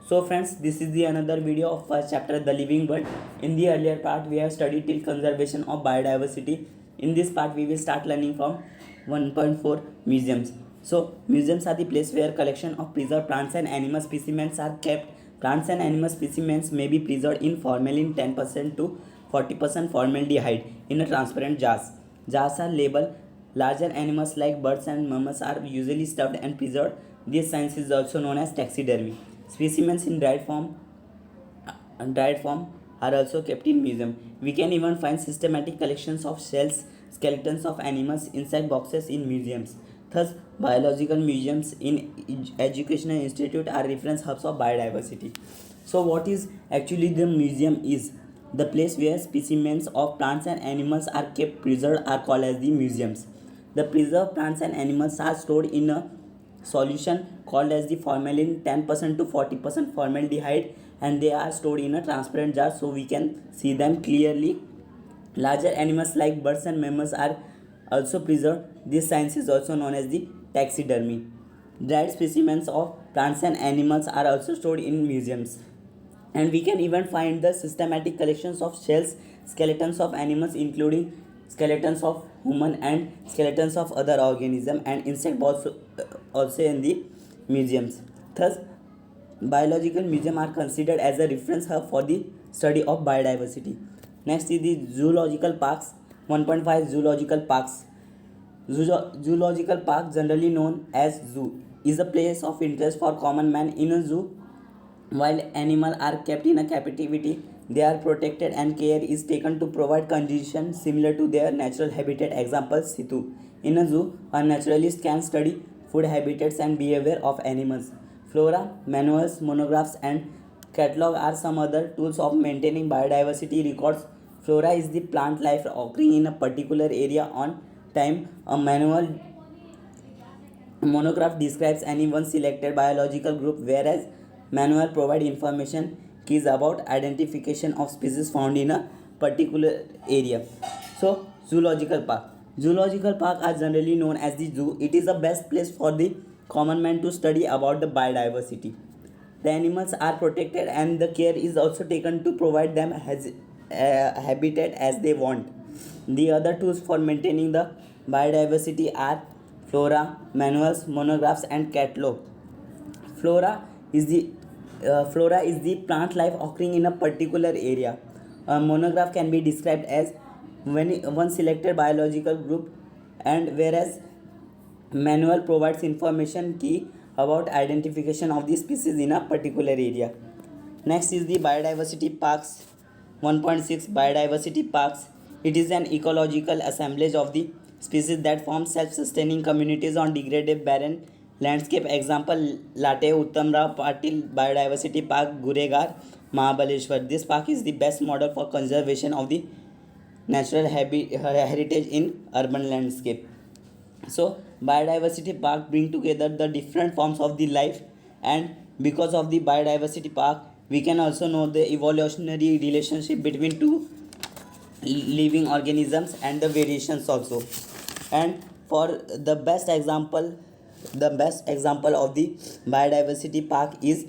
So friends, this is the another video of first chapter, The Living World. In the earlier part, we have studied till conservation of biodiversity. In this part, we will start learning from 1.4 museums. So museums are the place where collection of preserved plants and animal specimens are kept. Plants and animal specimens may be preserved in formalin 10% to 40% formaldehyde in a transparent jars. Jars are labeled. Larger animals like birds and mammals are usually stuffed and preserved. This science is also known as taxidermy. Specimens in dried form are also kept in museum. We can even find systematic collections of shells, skeletons of animals inside boxes in museums. Thus, biological museums in educational institute are reference hubs of biodiversity. So, what is actually the museum is? The place where specimens of plants and animals are kept preserved are called as the museums. The preserved plants and animals are stored in a solution called as the formalin 10% to 40% formaldehyde, and they are stored in a transparent jar so we can see them clearly. Larger animals like birds and mammals are also preserved. This science is also known as the taxidermy. Dried specimens of plants and animals are also stored in museums, and we can even find the systematic collections of shells, skeletons of animals including skeletons of human and skeletons of other organism and insect also in the museums. Thus, biological museum are considered as a reference hub for the study of biodiversity. Next is the zoological parks. 1.5 zoological parks. Zoological park, generally known as zoo, is a place of interest for common man. In a zoo, while animals are kept in a captivity, they are protected and care is taken to provide conditions similar to their natural habitat. Example, situ. In a zoo, a naturalist can study food habits and behavior of animals. Flora, manuals, monographs, and catalog are some other tools of maintaining biodiversity records. Flora is the plant life occurring in a particular area on time. A monograph describes any one selected biological group, whereas manual provide information keys about identification of species found in a particular area. So, zoological park. Zoological park are generally known as the zoo. It is the best place for the common man to study about the biodiversity. The animals are protected and the care is also taken to provide them habitat as they want. The other tools for maintaining the biodiversity are flora, manuals, monographs, and catalog. Flora is the plant life occurring in a particular area. A monograph can be described as one selected biological group, and whereas manual provides information key about identification of the species in a particular area. Next is the biodiversity parks. 1.6 biodiversity parks. It is an ecological assemblage of the species that form self-sustaining communities on degraded barren landscape. Example, Late Uttamrao Patil Biodiversity Park, Guregar, Mahabaleshwar. This park is the best model for conservation of the natural heritage in urban landscape. So biodiversity park bring together the different forms of the life, and because of the biodiversity park we can also know the evolutionary relationship between two living organisms and the variations also. And for the best example of the biodiversity park is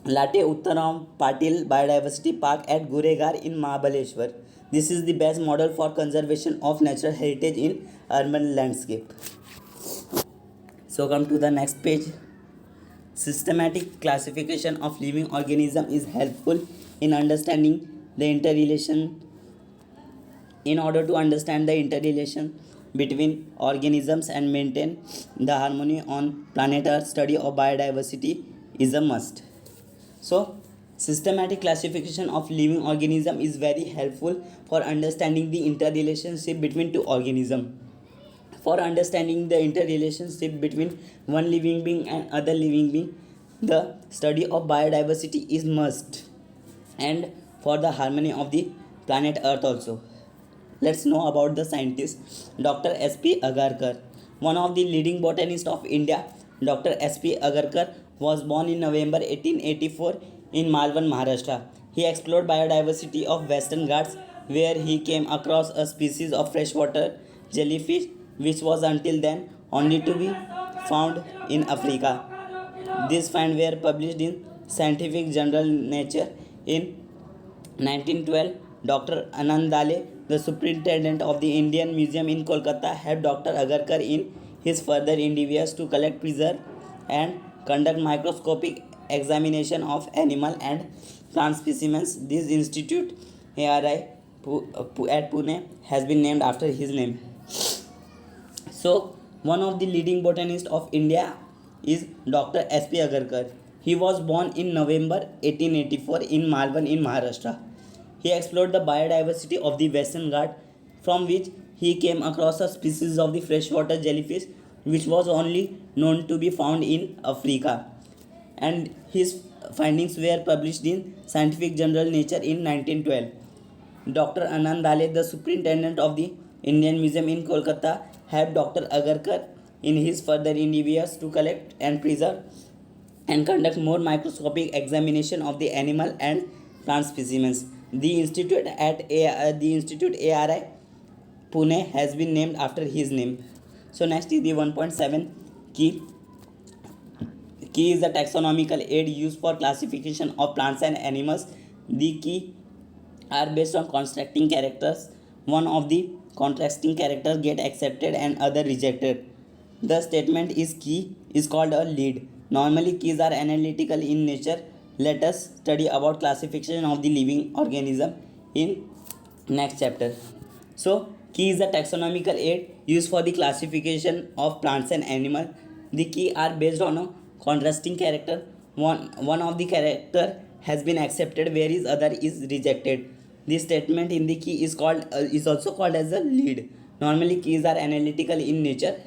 Late Uttaram Patil Biodiversity Park at Guregar in Mahabaleshwar. This is the best model for conservation of natural heritage in urban landscape. So come to the next page. Systematic classification of living organism is helpful in understanding the interrelation. In order to understand the interrelation between organisms and maintain the harmony on planet Earth, study of biodiversity is a must. So, systematic classification of living organism is very helpful for understanding the interrelationship between two organisms. For understanding the interrelationship between one living being and other living being, the study of biodiversity is must, and for the harmony of the planet Earth also. Let's know about the scientist Dr. S.P. Agarkar. One of the leading botanists of India, Dr. S.P. Agarkar was born in November 1884 in Malvan, Maharashtra. He explored biodiversity of Western Ghats, where he came across a species of freshwater jellyfish which was until then only to be found in Africa. These finds were published in Scientific Journal Nature in 1912. Dr. Anand Dale, the superintendent of the Indian Museum in Kolkata, helped Dr. Agarkar in his further endeavors to collect, preserve, and conduct microscopic examination of animal and plant specimens. This institute, ARI, at Pune, has been named after his name. So, one of the leading botanists of India is Dr. S.P. Agarkar. He was born in November 1884 in Malvan in Maharashtra. He explored the biodiversity of the Western Ghats, from which he came across a species of the freshwater jellyfish which was only known to be found in Africa. And his findings were published in Scientific Journal Nature in 1912. Dr. Anand Dale, the superintendent of the Indian Museum in Kolkata, helped Dr. Agarkar in his further endeavors to collect and preserve and conduct more microscopic examination of the animal and plant specimens. The institute ARI Pune has been named after his name. So next is the 1.7 key. Key is a taxonomical aid used for classification of plants and animals. The key are based on contrasting characters. One of the contrasting characters get accepted and other rejected. The statement is key is called a lead. Normally keys are analytical in nature. Let us study about classification of the living organism in next chapter. So key is a taxonomical aid used for the classification of plants and animals. The key are based on a contrasting character. One of the character has been accepted whereas other is rejected. This statement in the key is also called as a lead. Normally keys are analytical in nature.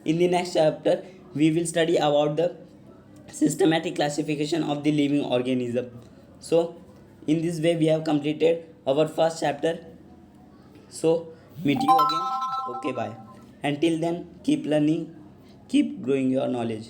In the next chapter we will study about the systematic classification of the living organism. So in this way we have completed our first chapter. So meet you again. Okay, bye. Until then, keep learning, keep growing your knowledge.